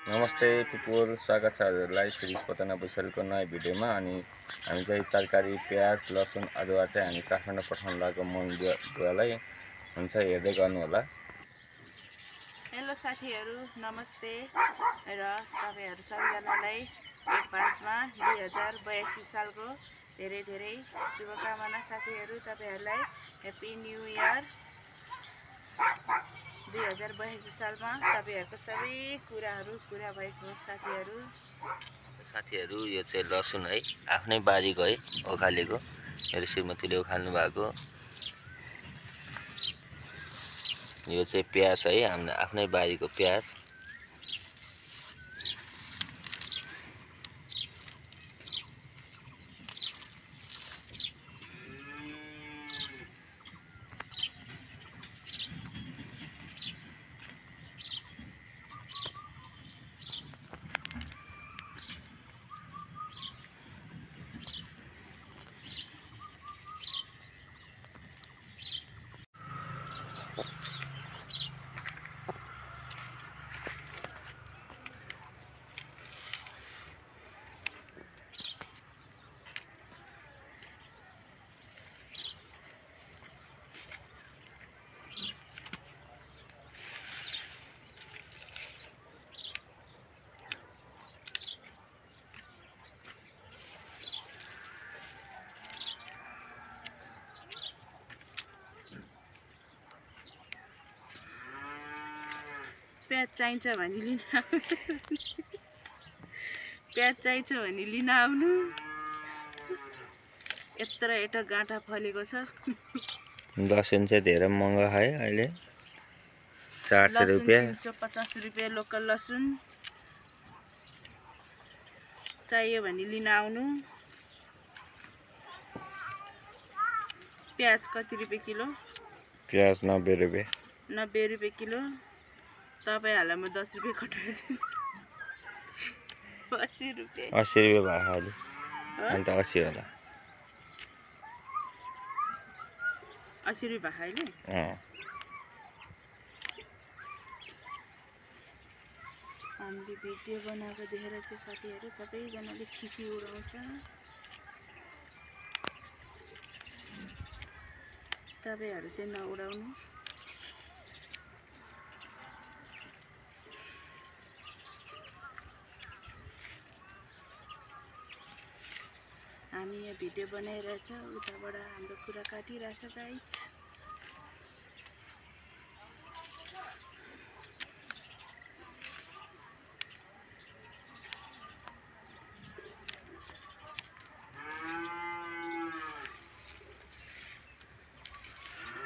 नमस्ते पिपुल, स्वागत छ हजुरलाई सिरिज पतना भुइसकेको नयाँ भिडियोमा। अनि हामी चाहिँ तरकारी प्याज लसुन अदुवा चाहिँ हामी काठमाडौँ पठाउन लागेको मन्दिरलाई हुन्छ, हेर्दै गर्नु होला। हेलो साथीहरू, नमस्ते र तपाईहरु सबैजनालाई एडभान्समा 2082 सालको धेरै धेरै शुभकामना। साथीहरू तपाईहरुलाई ह्यापी न्यू इयर। 2082 सालमा तपाईहरुको सबै कुराहरू पूरा भएको होस्। साथीहरू यो चाहिँ लसुन है, आफ्नै बारीको है, उखालेको। मेरो श्रीमतीले उखाल्नु भएको। यो चाहिँ प्याज है, हाम्रो आफ्नै बारीको प्याज। प्याज चाहिन्छ भने लिन प्याज चाहिन्छ भने लिन आउनु। यत्रो गाँठा फलेको छ। लसुन चाहिँ धेरै महँगो है अहिले, 400 रुपियाँ। 350 रुपियाँ लोकल लसुन चाहियो भने लिन आउनु। प्याज कति रुपियाँ किलो? प्याज 90 रुपियाँ। 90 रुपियाँ किलो। तपाईहरुलाई म 10 रुपियाँ घटाएर दिन्छु। 80 रुपियाँ। 80 रुपियाँ भयो अहिले, अन्त 80 होला। 80 रुपियाँ भयो अहिले। हामीले भिडियो बनाएको देखेर चाहिँ साथीहरू सबैजनाले खुसी उडाउँछ। तपाईहरु चाहिँ नउडाउनु। हामी यहाँ भिडियो बनाइरहेछ, उताबाट हाम्रो कुरा काटिरहेछ गाइस।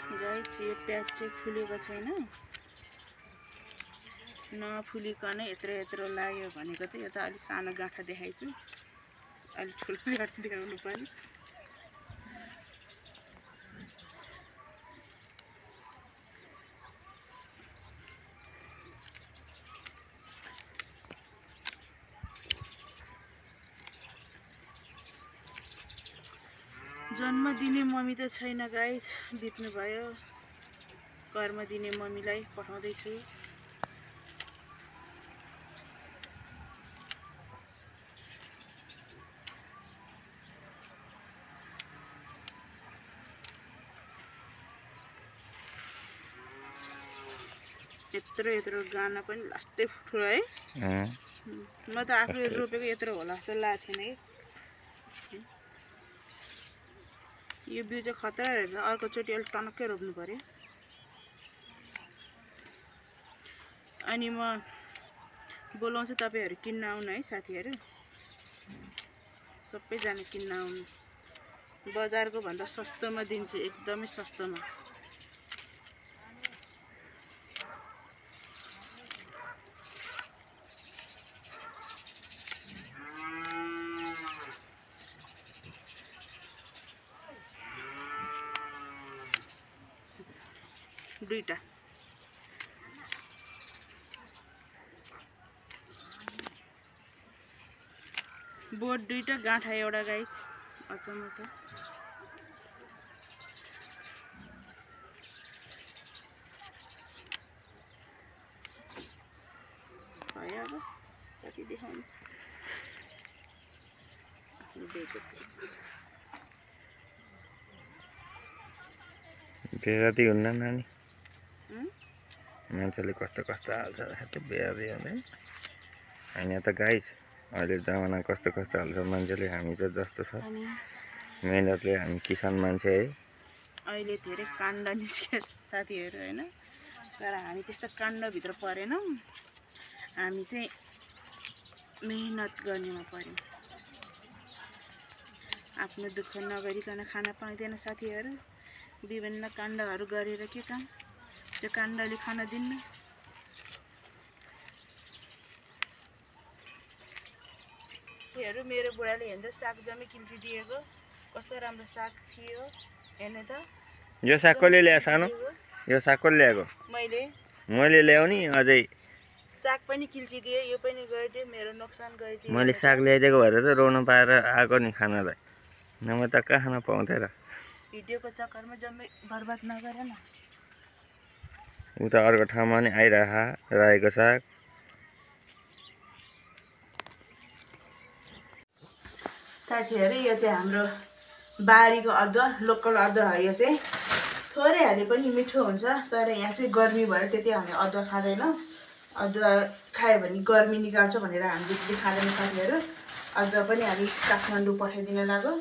गाइस यो प्याज चाहिँ फुलेको छैन, नफुलिकन यत्रो लाग्यो भनेको चाहिँ। यो त अलिक सानो गाँठा देखाइछु, अलिक ठुलो गाँठा देखाउनु पर्यो। जन्म दिने मम्मी त छैन गाइस, बित्नु भयो। कर्म दिने मम्मीलाई पठाउँदै छु। यत्रो गाना पनि लास्टै फुट्यो है। म त आफूले रोपेको यत्रो होला जस्तो लागेको थिएन कि। यो बिउ चाहिँ खतरा रहेछ, अर्कोचोटि अलिक टनक्कै रोप्नु पर्यो। अनि म बोलाउँछु तपाईहरु किन्न आउनु है साथीहरु, सबैजना किन्न आउनु। बजारको भन्दा सस्तोमा दिन्छु, एकदमै सस्तोमा। दुईटा बोट, दुईटा गाँठा एउटा गाइस। अचम्म छ। भयो अब। कति देखाउनु बेगती हुन्न नानी मान्छेले कस्तो कस्तो हाल्छ त्यो बेगती हुँदैन होइन त गाइस अहिले जमाना कस्तो कस्तो हाल्छ मान्छेले हामी त जस्तो छ मेहनतले हामी किसान मान्छे है अहिले धेरै काण्ड निस्के साथीहरू होइन तर हामी त्यस्तो काण्डभित्र परेनौँ हामी चाहिँ मेहनत गर्नेमा पर्यौँ आफ्नो दुःख नगरिकन खान पाइँदैन साथीहरू विभिन्न काण्डहरू गरेर के काम त्यो काण्डले खान दिन्न मेरो बुढाले हेर्दा साग जम्मै किल्चिदिएको कस्तो राम्रो साग थियो हेर्नु त यो साग कसले ल्याए सानो यो साग कसले ल्याएको मैले ल्याउने अझै साग पनि किल्चिदिए यो पनि गइदियो मेरो नोक्सान गइदियो मैले साग ल्याइदिएको भएर त रोन पाएर आएको नि खानालाई नभए त कहाँ खान पाउँथेँ र भिडियोको चक्करमा जम्मै बर्बाद नगर न उता अर्को ठाउँमा नि आइरहेको साग साथीहरू यो चाहिँ हाम्रो बारीको अदुवा लोकल अदुवा हो यो चाहिँ थोरै हाले पनि मिठो हुन्छ तर यहाँ चाहिँ गर्मी भएर त्यति हामी अदुवा खाँदैन अदुवा खायो भने गर्मी निकाल्छ भनेर हामीले त्यति खाँदैन साथीहरू अदुवा पनि हामी काठमाडौँ पठाइदिन लाग्यो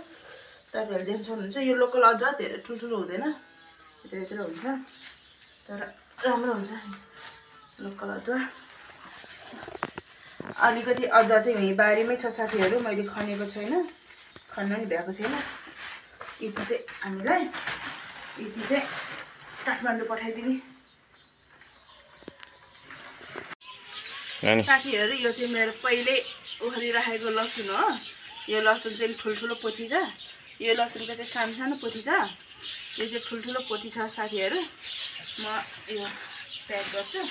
तपाईँहरू देख्न सक्नुहुन्छ यो लोकल अदुवा धेरै ठुल्ठुलो हुँदैन यत्रो यत्रो हुन्छ तर राम्रो हुन्छ लोकल अदुवा अलिकति अदुवा चाहिँ यहीँ बारीमै छ साथीहरू मैले खनेको छैन खन्न नि भ्याएको छैन यति चाहिँ हामीलाई यति चाहिँ काठमाडौँ पठाइदिने साथीहरू यो चाहिँ मेरो पहिले उखालिराखेको लसुन हो यो लसुन चाहिँ ठुल्ठुलो पोथी छ यो लसुनको चाहिँ सानो सानो पोथी छ यो चाहिँ ठुल्ठुलो पोथी छ साथीहरू म यो प्याक गर्छु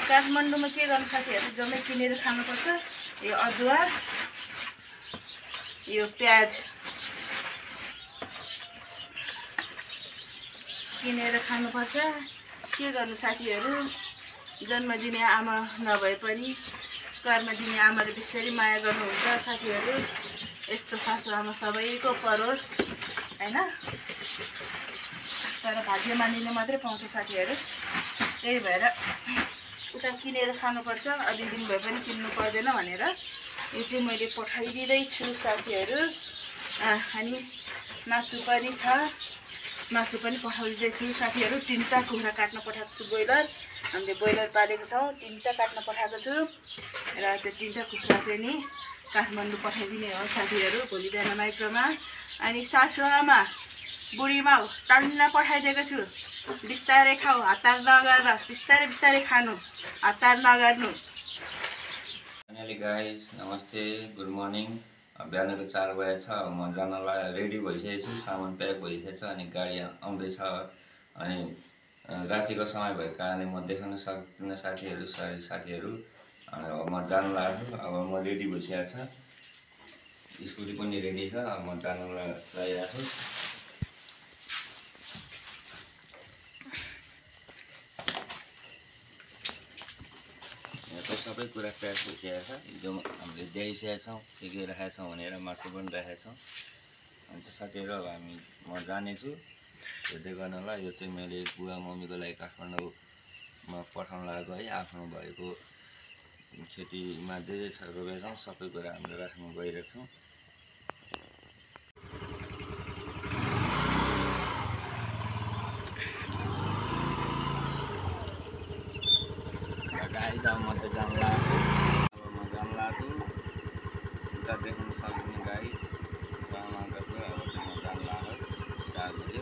काठमाडौँमा के गर्नु साथीहरू जम्मै किनेर खानुपर्छ यो अदुवा यो प्याज किनेर खानुपर्छ के गर्नु साथीहरू जन्म दिने आमा नभए पनि कर्म दिने आमाले बेसरी माया गर्नुहुन्छ साथीहरू यस्तो सासु आमा सबैको परोस् हैन तर भाग्य मानिने मात्रै पाउँछ साथीहरू त्यही भएर उता किनेर खानुपर्छ अलि दिन भए पनि किन्नु पर्दैन भनेर यो चाहिँ मैले पठाइदिँदैछु साथीहरू अनि मासु पनि छ मासु पनि पठाइदिँदैछु साथीहरू 3टा कुखुरा काट्न पठाएको छु ब्रोइलर हामीले ब्रोइलर पालेको छौँ 3टा काट्न पठाएको छु र त्यो 3टा कुखुरा चाहिँ नि काठमाडौँ पठाइदिने हो साथीहरू भोलि बिहान माइक्रोमा अनि सासुआमा बुढीमा टाल्न पठाइदिएको छु बिस्तारै खाऊ हतार नगरेर बिस्तारै बिस्तारै खानु हतार नगर्नु गाइस नमस्ते गुड मर्निङ बिहानको 4 बजे छ म जानलाई रेडी भइसकेको छु सामान प्याक भइसकेको छ अनि गाडी आउँदैछ अनि रातिको समय भएको कारणले म देखाउन सक्दिनँ साथीहरू सरी साथीहरू म जान लाग्छु अब म रेडी भइसकेको छ स्कुटी पनि रेडी छ अब म जानलाई गइरहेको छु सबै कुरा प्याक भइसकेको छ एकदम हामीले ल्याइसकेका छौँ के राखेका छौँ भनेर मासु पनि राखेका छौँ अनि साथीहरू अब म जानेछु हेर्दै गर्नलाई यो चाहिँ मैले बुवा मम्मीको लागि काठमाडौँमा पठाउन लागेको है आफ्नो भएको खेतीमा जे छ रोपेका छौँ सबै कुरा हामीले राख्न गइरहेको छौँ अब म त जान लाग्छु उता देख्न सक्ने गाई सामानको अब म जान लाग्यो 4 बजे